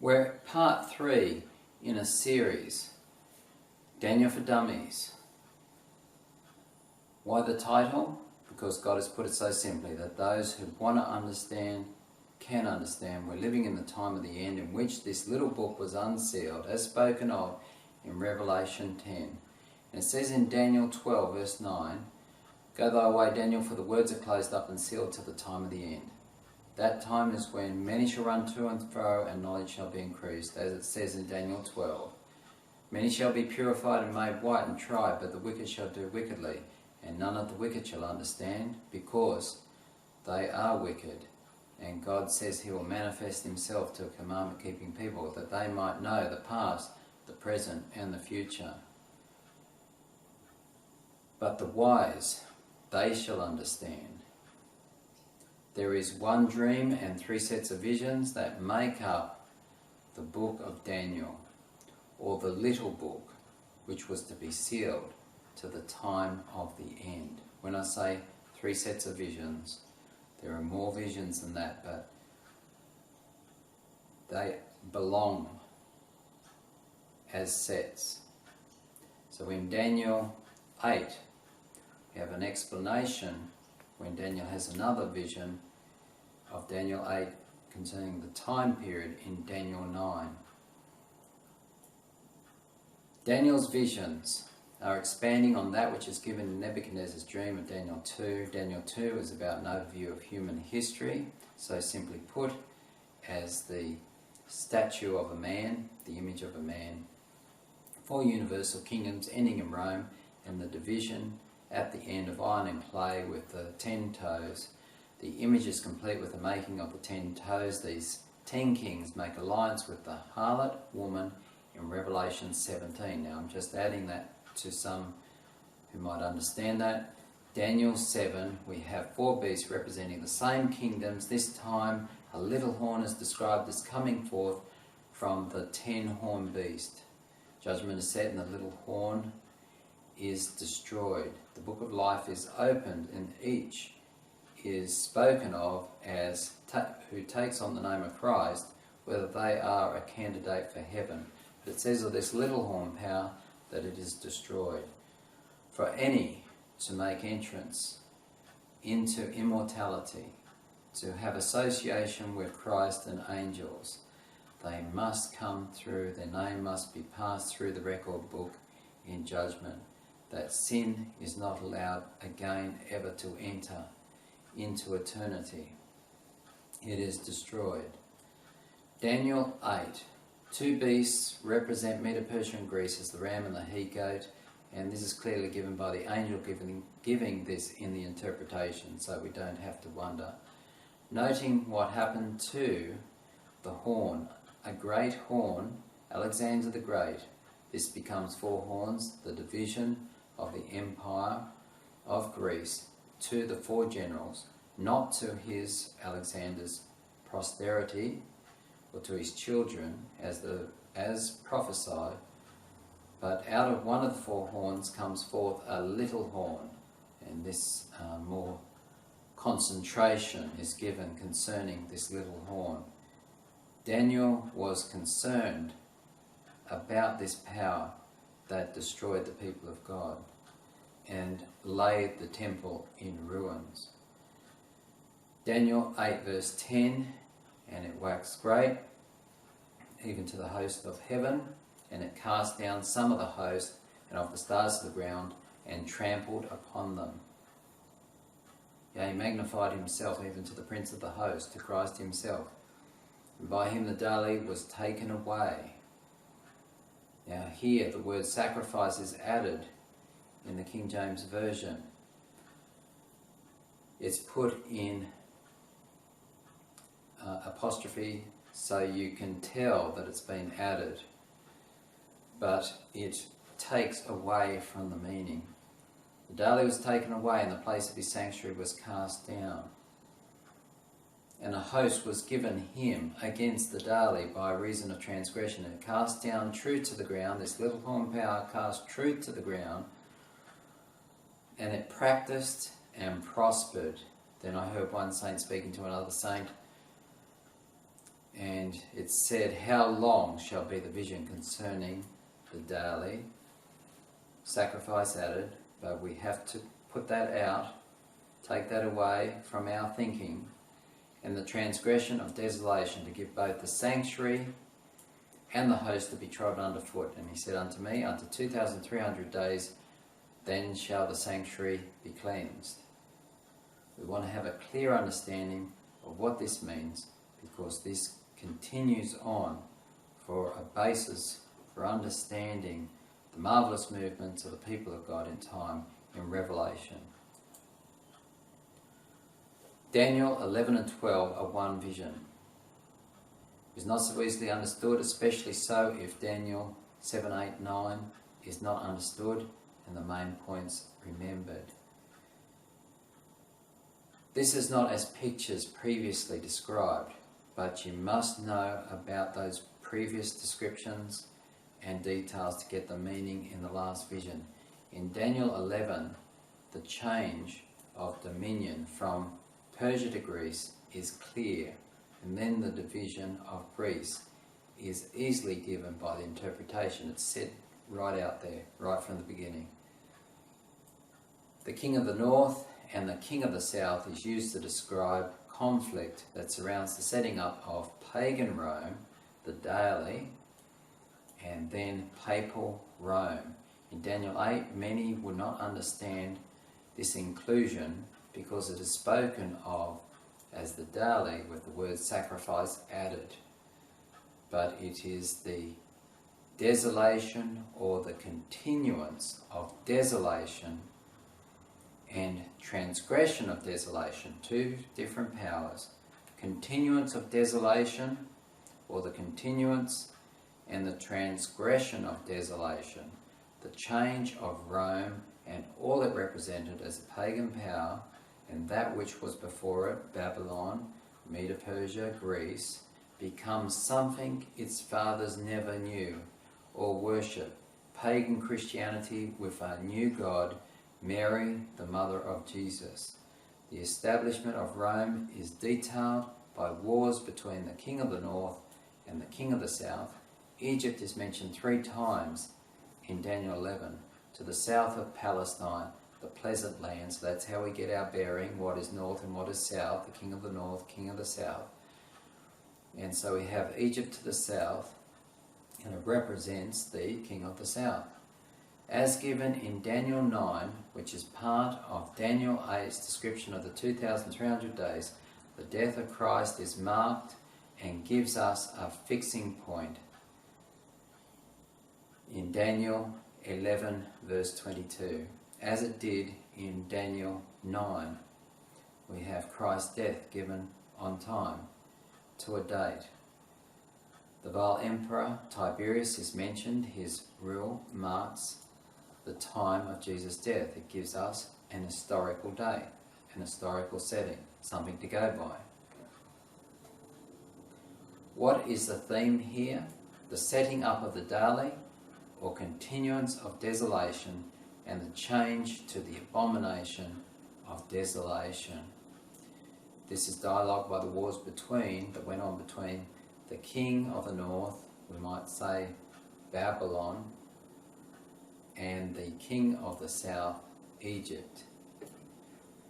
We're at part 3 in a series, Daniel for Dummies. Why the title? Because God has put it so simply that those who want to understand can understand. We're living in the time of the end in which this little book was unsealed, as spoken of in Revelation 10. And it says in Daniel 12 verse 9, "Go thy way, Daniel, for the words are closed up and sealed till the time of the end." That time is when many shall run to and fro, and knowledge shall be increased, as it says in Daniel 12. Many shall be purified and made white and tried, but the wicked shall do wickedly, and none of the wicked shall understand, because they are wicked. And God says he will manifest himself to a commandment-keeping people, that they might know the past, the present, and the future. But the wise, they shall understand. There is one dream and 3 sets of visions that make up the book of Daniel, or the little book, which was to be sealed to the time of the end. When I say 3 sets of visions, there are more visions than that, but they belong as sets. So in Daniel 8, we have an explanation when Daniel has another vision of Daniel 8 concerning the time period in Daniel 9. Daniel's visions are expanding on that which is given in Nebuchadnezzar's dream of Daniel 2. Daniel 2 is about an overview of human history, so simply put, as the statue of a man, the image of a man, 4 universal kingdoms ending in Rome, and the division at the end of iron in play with the 10 toes. The image is complete with the making of the 10 toes. These 10 kings make alliance with the harlot woman in Revelation 17. Now I'm just adding that to some who might understand that. Daniel 7, we have 4 beasts representing the same kingdoms. This time a little horn is described as coming forth from the 10-horned beast. Judgment is set and the little horn is destroyed. The book of life is opened, and each is spoken of as who takes on the name of Christ, whether they are a candidate for heaven. But it says of this little horn power that it is destroyed. For any to make entrance into immortality, to have association with Christ and angels, they must come through, their name must be passed through the record book in judgment. That sin is not allowed again ever to enter into eternity. It is destroyed. Daniel 8. 2 beasts represent Medo-Persian Greece as the ram and the he-goat, and this is clearly given by the angel giving this in the interpretation, so we don't have to wonder. Noting what happened to the horn, a great horn, Alexander the Great. This becomes 4 horns, the division of the empire of Greece to the 4 generals, not to his, Alexander's, posterity or to his children as prophesied, but out of one of the 4 horns comes forth a little horn, and this more concentration is given concerning this little horn. Daniel was concerned about this power that destroyed the people of God and laid the temple in ruins. Daniel 8 verse 10, "And it waxed great, even to the host of heaven, and it cast down some of the host and of the stars of the ground, and trampled upon them. Yea, he magnified himself even to the prince of the host, to Christ himself. And by him the daily was taken away." Now here the word sacrifice is added in the King James Version. It's put in apostrophe so you can tell that it's been added, but it takes away from the meaning. The daily was taken away, and the place of his sanctuary was cast down. And a host was given him against the daily by reason of transgression. It cast down truth to the ground. This little horn power cast truth to the ground, and it practiced and prospered. Then I heard one saint speaking to another saint, And it said, how long shall be the vision concerning the daily sacrifice added? But we have to put that out, take that away from our thinking, and the transgression of desolation, to give both the sanctuary and the host to be trodden underfoot. And he said unto me, unto 2,300 days, then shall the sanctuary be cleansed. We want to have a clear understanding of what this means, because this continues on for a basis for understanding the marvellous movements of the people of God in time in Revelation. Daniel 11 and 12 are one vision. It is not so easily understood, especially so if Daniel 7, 8, 9 is not understood and the main points remembered. This is not as pictures previously described, but you must know about those previous descriptions and details to get the meaning in the last vision. In Daniel 11, the change of dominion from Persia to Greece is clear, and then the division of Greece is easily given by the interpretation. It's said right out there, right from the beginning. The king of the north and the king of the south is used to describe conflict that surrounds the setting up of pagan Rome, the daily, and then papal Rome. In Daniel 8, many would not understand this inclusion because it is spoken of as the daily with the word sacrifice added. But it is the desolation or the continuance of desolation and transgression of desolation, two different powers. Continuance of desolation, or the continuance and the transgression of desolation, the change of Rome and all it represented as a pagan power, and that which was before it, Babylon, Medo-Persia, Greece, becomes something its fathers never knew or worshipped. Pagan Christianity with a new God, Mary, the mother of Jesus. The establishment of Rome is detailed by wars between the king of the north and the king of the south. Egypt is mentioned 3 times in Daniel 11. To the south of Palestine, the pleasant land. So that's how we get our bearing, what is north and what is south, the king of the north, king of the south. And so we have Egypt to the south, and it represents the king of the south. As given in Daniel 9, which is part of Daniel 8's description of the 2,300 days, the death of Christ is marked and gives us a fixing point. In Daniel 11 verse 22, as it did in Daniel 9, we have Christ's death given on time to a date. The vile emperor Tiberius is mentioned. His rule marks the time of Jesus' death. It gives us an historical date, an historical setting, something to go by. What is the theme here? The setting up of the daily, or continuance of desolation, and the change to the abomination of desolation. This is dialogue by the wars that went on between the king of the north, we might say Babylon, and the king of the south, Egypt.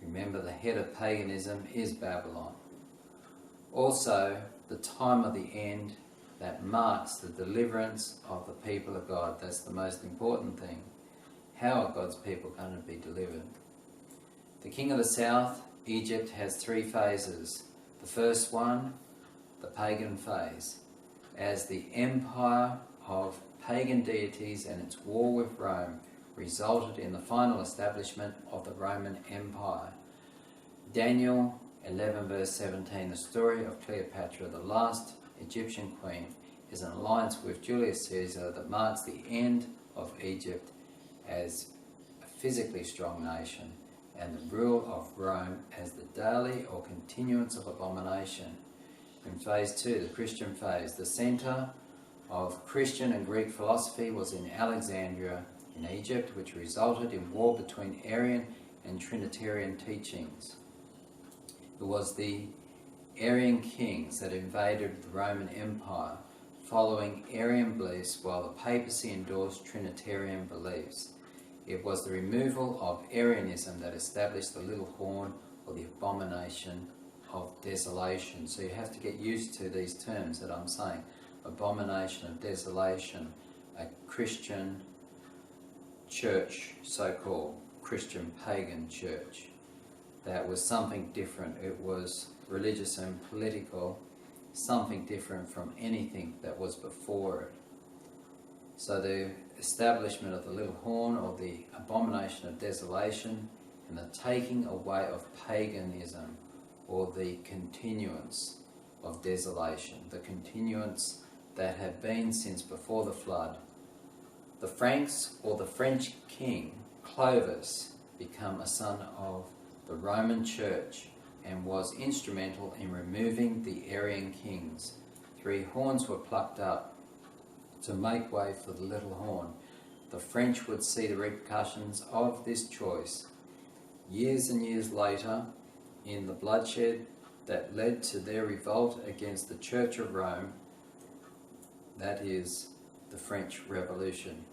Remember, the head of paganism is Babylon. Also, the time of the end that marks the deliverance of the people of God. That's the most important thing. How are God's people going to be delivered? The king of the south, Egypt, has 3 phases. The first one, the pagan phase, as the empire of pagan deities and its war with Rome resulted in the final establishment of the Roman Empire. Daniel 11 verse 17, the story of Cleopatra, the last Egyptian queen, is an alliance with Julius Caesar that marks the end of Egypt as a physically strong nation, and the rule of Rome as the daily or continuance of abomination. In phase 2, the Christian phase, the centre of Christian and Greek philosophy was in Alexandria in Egypt, which resulted in war between Arian and Trinitarian teachings. It was the Arian kings that invaded the Roman Empire following Arian beliefs while the papacy endorsed Trinitarian beliefs. It was the removal of Arianism that established the little horn, or the abomination of desolation. So you have to get used to these terms that I'm saying. Abomination of desolation, a Christian church, so-called Christian pagan church. That was something different. It was religious and political, something different from anything that was before it. So the establishment of the little horn, or the abomination of desolation, and the taking away of paganism, or the continuance of desolation, the continuance that had been since before the flood. The Franks, or the French king, Clovis, became a son of the Roman Church and was instrumental in removing the Arian kings. 3 horns were plucked up to make way for the little horn. The French would see the repercussions of this choice years and years later in the bloodshed that led to their revolt against the Church of Rome, that is, the French Revolution.